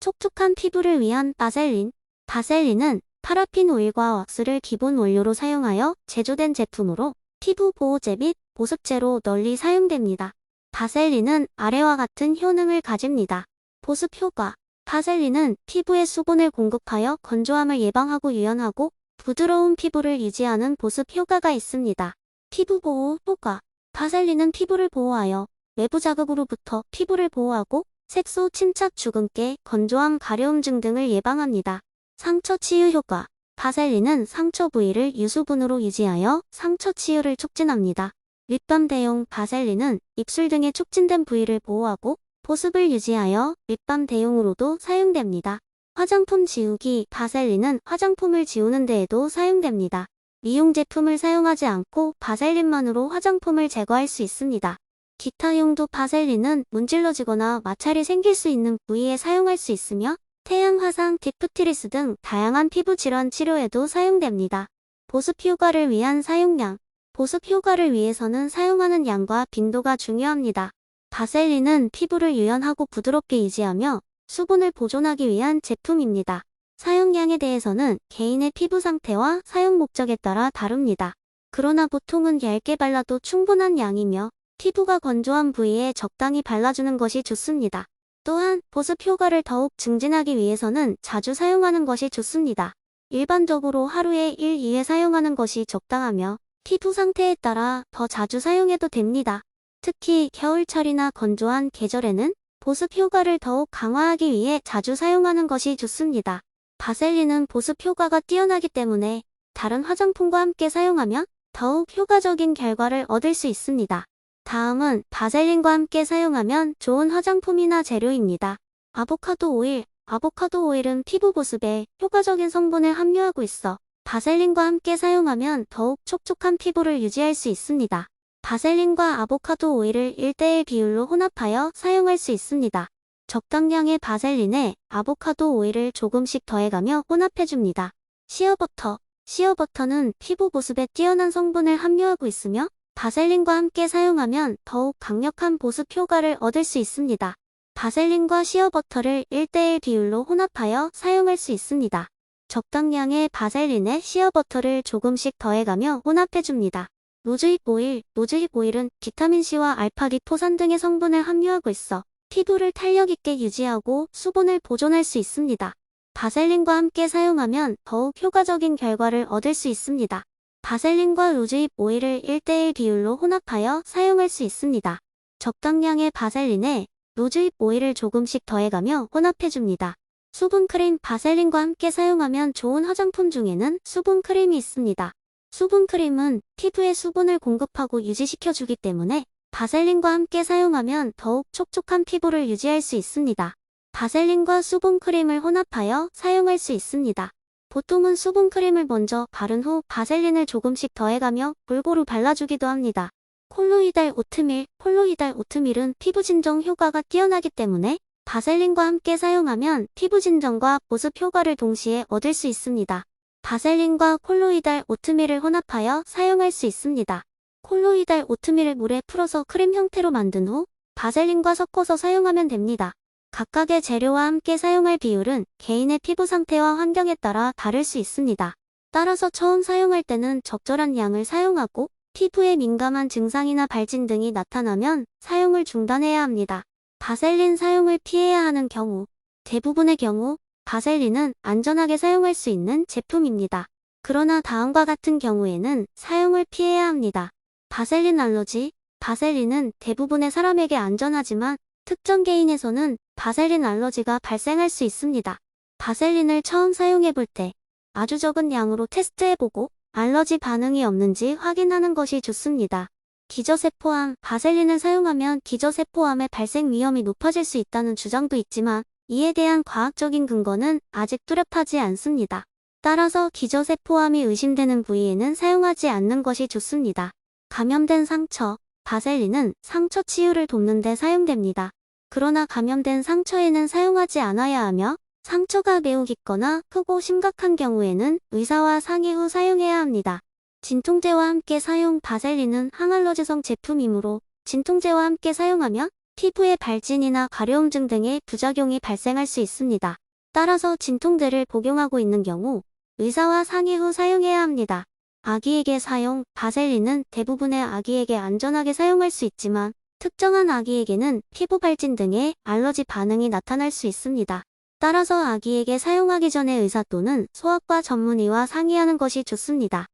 촉촉한 피부를 위한 바셀린. 바셀린은 파라핀 오일과 왁스를 기본 원료로 사용하여 제조된 제품으로 피부 보호제 및 보습제로 널리 사용됩니다. 바셀린은 아래와 같은 효능을 가집니다. 보습 효과. 바셀린은 피부에 수분을 공급하여 건조함을 예방하고 유연하고 부드러운 피부를 유지하는 보습 효과가 있습니다. 피부 보호 효과. 바셀린은 피부를 보호하여 외부 자극으로부터 피부를 보호하고 색소 침착 주근깨, 건조함 가려움증 등을 예방합니다. 상처 치유 효과. 바셀린은 상처 부위를 유수분으로 유지하여 상처 치유를 촉진합니다. 립밤 대용. 바셀린은 입술 등의 촉진된 부위를 보호하고 보습을 유지하여 립밤 대용으로도 사용됩니다. 화장품 지우기. 바셀린은 화장품을 지우는 데에도 사용됩니다. 미용 제품을 사용하지 않고 바셀린만으로 화장품을 제거할 수 있습니다. 기타 용도. 바셀린은 문질러지거나 마찰이 생길 수 있는 부위에 사용할 수 있으며 태양 화상, 디프티리스 등 다양한 피부 질환 치료에도 사용됩니다. 보습 효과를 위한 사용량. 보습 효과를 위해서는 사용하는 양과 빈도가 중요합니다. 바셀린은 피부를 유연하고 부드럽게 유지하며 수분을 보존하기 위한 제품입니다. 사용량에 대해서는 개인의 피부 상태와 사용 목적에 따라 다릅니다. 그러나 보통은 얇게 발라도 충분한 양이며 피부가 건조한 부위에 적당히 발라주는 것이 좋습니다. 또한 보습 효과를 더욱 증진하기 위해서는 자주 사용하는 것이 좋습니다. 일반적으로 하루에 1, 2회 사용하는 것이 적당하며 피부 상태에 따라 더 자주 사용해도 됩니다. 특히 겨울철이나 건조한 계절에는 보습 효과를 더욱 강화하기 위해 자주 사용하는 것이 좋습니다. 바셀린은 보습 효과가 뛰어나기 때문에 다른 화장품과 함께 사용하면 더욱 효과적인 결과를 얻을 수 있습니다. 다음은 바셀린과 함께 사용하면 좋은 화장품이나 재료입니다. 아보카도 오일. 아보카도 오일은 피부 보습에 효과적인 성분을 함유하고 있어 바셀린과 함께 사용하면 더욱 촉촉한 피부를 유지할 수 있습니다. 바셀린과 아보카도 오일을 1:1 비율로 혼합하여 사용할 수 있습니다. 적당량의 바셀린에 아보카도 오일을 조금씩 더해가며 혼합해줍니다. 시어버터. 시어버터는 피부 보습에 뛰어난 성분을 함유하고 있으며 바셀린과 함께 사용하면 더욱 강력한 보습 효과를 얻을 수 있습니다. 바셀린과 시어버터를 1:1 비율로 혼합하여 사용할 수 있습니다. 적당량의 바셀린에 시어버터를 조금씩 더해가며 혼합해줍니다. 로즈힙 오일. 로즈힙 오일은 비타민C와 알파리포산 등의 성분을 함유하고 있어 피부를 탄력 있게 유지하고 수분을 보존할 수 있습니다. 바셀린과 함께 사용하면 더욱 효과적인 결과를 얻을 수 있습니다. 바셀린과 로즈힙 오일을 1:1 비율로 혼합하여 사용할 수 있습니다. 적당량의 바셀린에 로즈힙 오일을 조금씩 더해가며 혼합해줍니다. 수분크림. 바셀린과 함께 사용하면 좋은 화장품 중에는 수분크림이 있습니다. 수분크림은 피부에 수분을 공급하고 유지시켜주기 때문에 바셀린과 함께 사용하면 더욱 촉촉한 피부를 유지할 수 있습니다. 바셀린과 수분크림을 혼합하여 사용할 수 있습니다. 보통은 수분크림을 먼저 바른 후 바셀린을 조금씩 더해가며 골고루 발라주기도 합니다. 콜로이달 오트밀. 콜로이달 오트밀은 피부 진정 효과가 뛰어나기 때문에 바셀린과 함께 사용하면 피부 진정과 보습 효과를 동시에 얻을 수 있습니다. 바셀린과 콜로이달 오트밀을 혼합하여 사용할 수 있습니다. 콜로이달 오트밀을 물에 풀어서 크림 형태로 만든 후 바셀린과 섞어서 사용하면 됩니다. 각각의 재료와 함께 사용할 비율은 개인의 피부 상태와 환경에 따라 다를 수 있습니다. 따라서 처음 사용할 때는 적절한 양을 사용하고 피부에 민감한 증상이나 발진 등이 나타나면 사용을 중단해야 합니다. 바셀린 사용을 피해야 하는 경우. 대부분의 경우 바셀린은 안전하게 사용할 수 있는 제품입니다. 그러나 다음과 같은 경우에는 사용을 피해야 합니다. 바셀린 알러지. 바셀린은 대부분의 사람에게 안전하지만 특정 개인에서는 바셀린 알러지가 발생할 수 있습니다. 바셀린을 처음 사용해볼 때 아주 적은 양으로 테스트해보고 알러지 반응이 없는지 확인하는 것이 좋습니다. 기저세포암. 바셀린을 사용하면 기저세포암의 발생 위험이 높아질 수 있다는 주장도 있지만 이에 대한 과학적인 근거는 아직 뚜렷하지 않습니다. 따라서 기저세포암이 의심되는 부위에는 사용하지 않는 것이 좋습니다. 감염된 상처. 바셀린은 상처 치유를 돕는 데 사용됩니다. 그러나 감염된 상처에는 사용하지 않아야 하며 상처가 매우 깊거나 크고 심각한 경우에는 의사와 상의 후 사용해야 합니다. 진통제와 함께 사용. 바셀린은 항알러지성 제품이므로 진통제와 함께 사용하면 피부의 발진이나 가려움증 등의 부작용이 발생할 수 있습니다. 따라서 진통제를 복용하고 있는 경우 의사와 상의 후 사용해야 합니다. 아기에게 사용, 바셀린은 대부분의 아기에게 안전하게 사용할 수 있지만 특정한 아기에게는 피부 발진 등의 알러지 반응이 나타날 수 있습니다. 따라서 아기에게 사용하기 전에 의사 또는 소아과 전문의와 상의하는 것이 좋습니다.